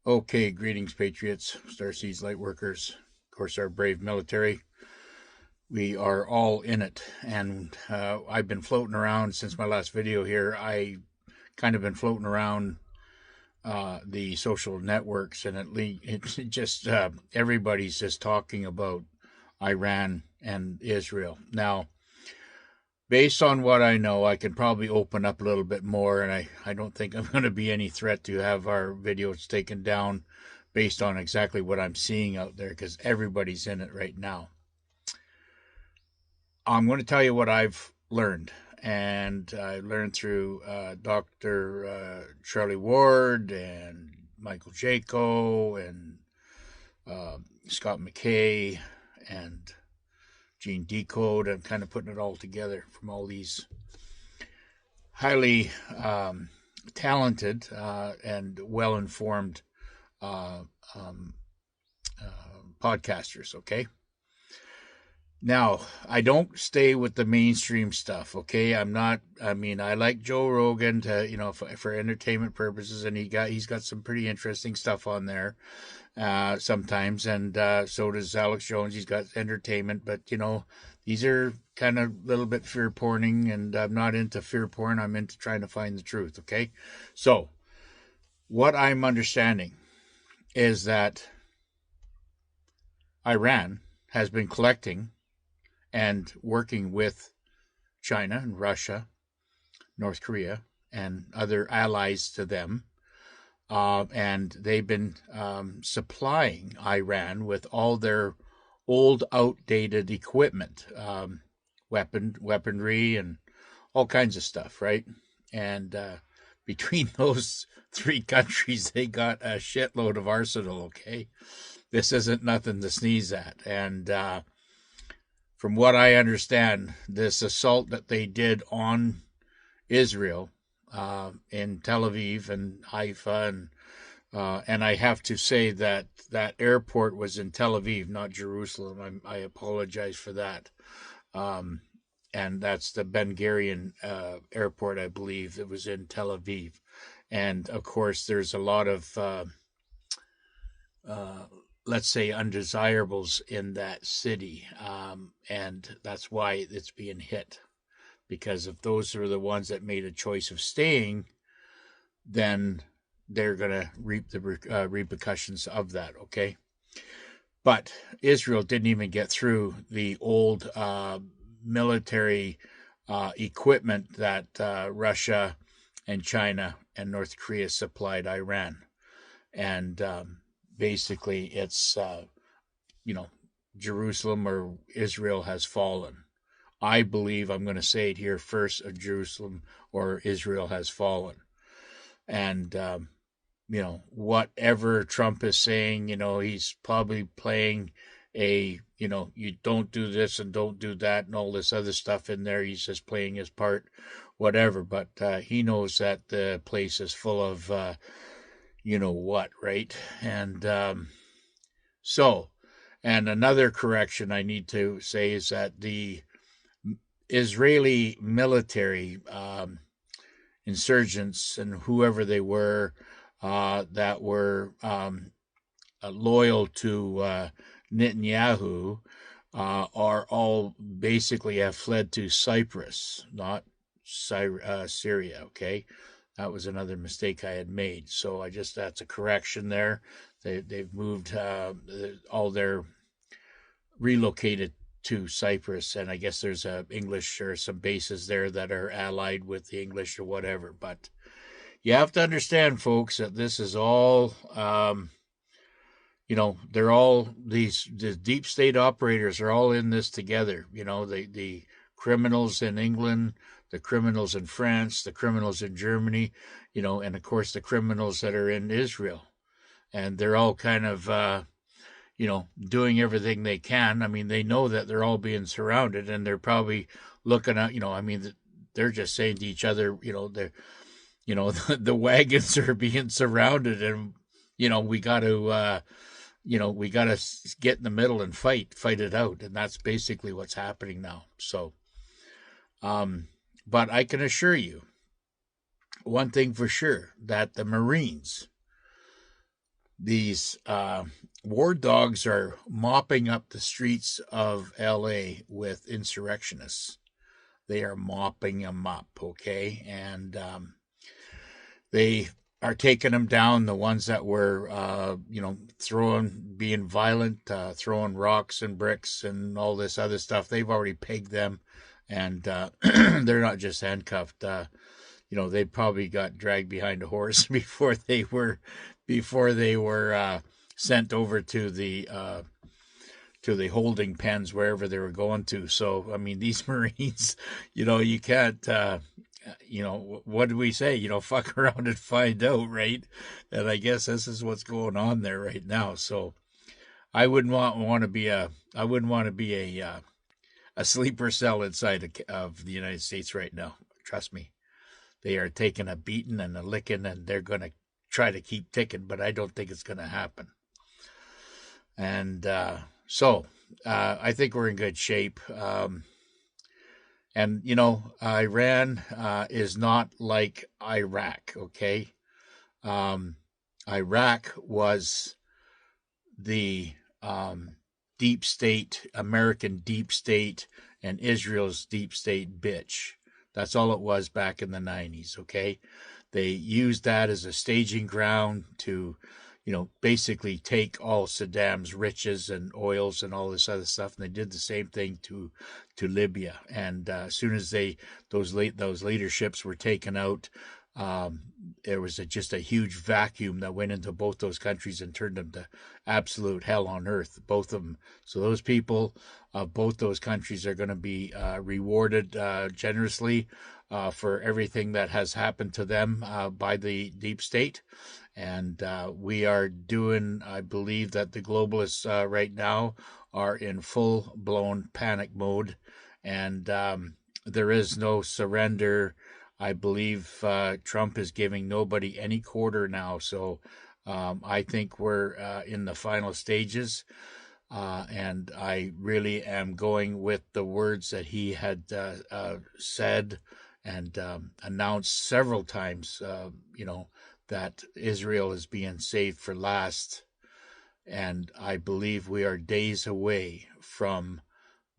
Okay, greetings, Patriots, Starseeds, Lightworkers, of course, our brave military. We are all in it, and I've been floating around since my last video here. I kind of been floating around the social networks, and it's just everybody's just talking about Iran and Israel. Now, based on what I know, I can probably open up a little bit more, and I don't think I'm going to be any threat to have our videos taken down based on exactly what I'm seeing out there, because everybody's in it right now. I'm going to tell you what I've learned, and I learned through Dr. Charlie Ward and Michael Jaco and Scott McKay and Gene Decode. I'm kind of putting it all together from all these highly talented and well-informed podcasters, okay? Now, I don't stay with the mainstream stuff, okay? I like Joe Rogan to, for entertainment purposes, and he's got some pretty interesting stuff on there sometimes, and so does Alex Jones. He's got entertainment, but, these are kind of a little bit fear porning, and I'm not into fear porn. I'm into trying to find the truth, okay? So, what I'm understanding is that Iran has been collecting and working with China and Russia, North Korea, and other allies to them. And they've been supplying Iran with all their old, outdated equipment, weaponry, and all kinds of stuff, right? And between those three countries, they got a shitload of arsenal, okay? This isn't nothing to sneeze at. And from what I understand, this assault that they did on Israel in Tel Aviv and Haifa, and I have to say that that airport was in Tel Aviv, not Jerusalem. I apologize for that. And that's the Ben Gurion airport, I believe. It was in Tel Aviv. And, of course, there's a lot of let's say, undesirables in that city. And that's why it's being hit. Because if those are the ones that made a choice of staying, then they're going to reap the repercussions of that, okay? But Israel didn't even get through the old military equipment that Russia and China and North Korea supplied Iran. And basically, it's, Jerusalem or Israel has fallen. I believe, I'm going to say it here first, Jerusalem or Israel has fallen. And, whatever Trump is saying, he's probably playing you don't do this and don't do that and all this other stuff in there. He's just playing his part, whatever. But he knows that the place is full of what, right? And and another correction I need to say is that the Israeli military insurgents and whoever they were that were loyal to Netanyahu are all basically have fled to Cyprus, not Syria, okay? That was another mistake I had made. So that's a correction there. They've moved all their relocated to Cyprus, and I guess there's English or some bases there that are allied with the English or whatever. But you have to understand, folks, that this is all, they're all the deep state operators are all in this together. The criminals in England, the criminals in France, the criminals in Germany, and of course the criminals that are in Israel. And they're all kind of, doing everything they can. I mean, they know that they're all being surrounded, and they're probably looking at, they're just saying to each other, the wagons are being surrounded, and, we got to, get in the middle and fight it out. And that's basically what's happening now. So, but I can assure you one thing for sure, that the Marines these war dogs are mopping up the streets of LA with insurrectionists. They are mopping them up, okay? And they are taking them down. The ones that were, being violent, throwing rocks and bricks and all this other stuff. They've already pegged them, and they're not just handcuffed. They probably got dragged behind a horse before they were sent over to the holding pens wherever they were going to. So I mean, these Marines, you can't. What do we say? Fuck around and find out, right? And I guess this is what's going on there right now. So I wouldn't want to be a sleeper cell inside of the United States right now. Trust me, they are taking a beating and a licking, and they're going to try to keep ticking, but I don't think it's going to happen. And so I think we're in good shape. And, Iran is not like Iraq, okay? Iraq was the deep state, American deep state, and Israel's deep state bitch. That's all it was back in the 90s, okay? They used that as a staging ground to, basically take all Saddam's riches and oils and all this other stuff, and they did the same thing to Libya. And as soon as those leaderships were taken out, there was just a huge vacuum that went into both those countries and turned them to absolute hell on earth, both of them. So those people of both those countries are going to be rewarded generously for everything that has happened to them by the deep state. And we are doing, I believe that the globalists right now are in full-blown panic mode, and there is no surrender. I believe Trump is giving nobody any quarter now. So I think we're in the final stages. And I really am going with the words that he had said and announced several times, that Israel is being saved for last. And I believe we are days away from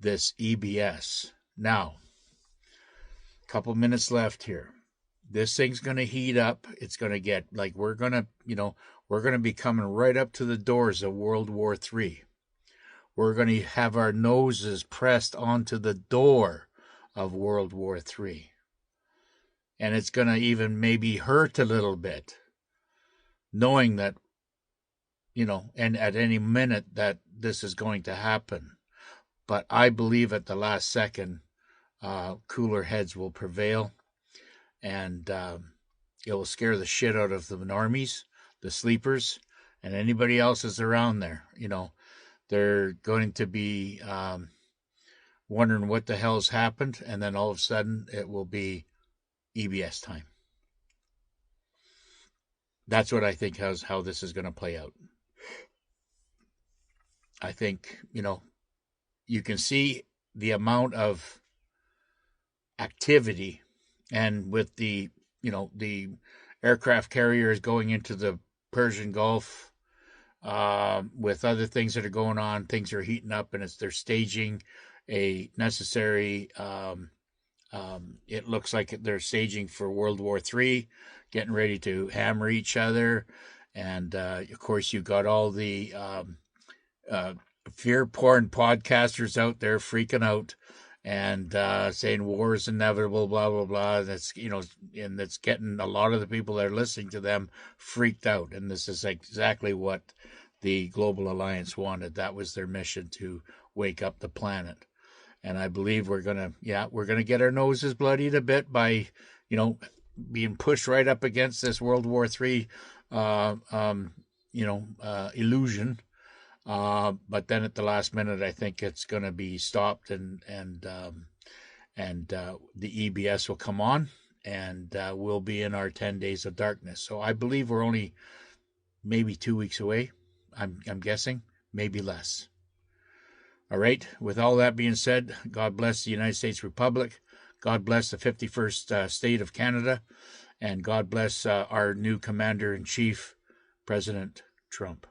this EBS. Now, a couple minutes left here. This thing's going to heat up. It's going to get like we're going to be coming right up to the doors of World War III. We're going to have our noses pressed onto the door of World War III. And it's going to even maybe hurt a little bit, knowing that, and at any minute that this is going to happen. But I believe at the last second, cooler heads will prevail, and it will scare the shit out of the normies, the sleepers, and anybody else that's around there. They're going to be wondering what the hell's happened, and then all of a sudden it will be EBS time. That's what I think how this is going to play out. I think, you can see the amount of activity, and with the aircraft carriers going into the Persian Gulf, with other things that are going on, things are heating up, and they're staging a necessary, it looks like they're staging for World War III, getting ready to hammer each other. And of course, you got all the fear porn podcasters out there freaking out and saying war is inevitable, blah blah blah. That's and that's getting a lot of the people that are listening to them freaked out. And this is exactly what the Global Alliance wanted. That was their mission, to wake up the planet. And I believe we're gonna get our noses bloodied a bit by being pushed right up against this World War III illusion. But then at the last minute, I think it's going to be stopped, and the EBS will come on, and we'll be in our 10 days of darkness. So I believe we're only maybe 2 weeks away. I'm guessing, maybe less. All right. With all that being said, God bless the United States Republic. God bless the 51st state of Canada, and God bless our new Commander-in-Chief, President Trump.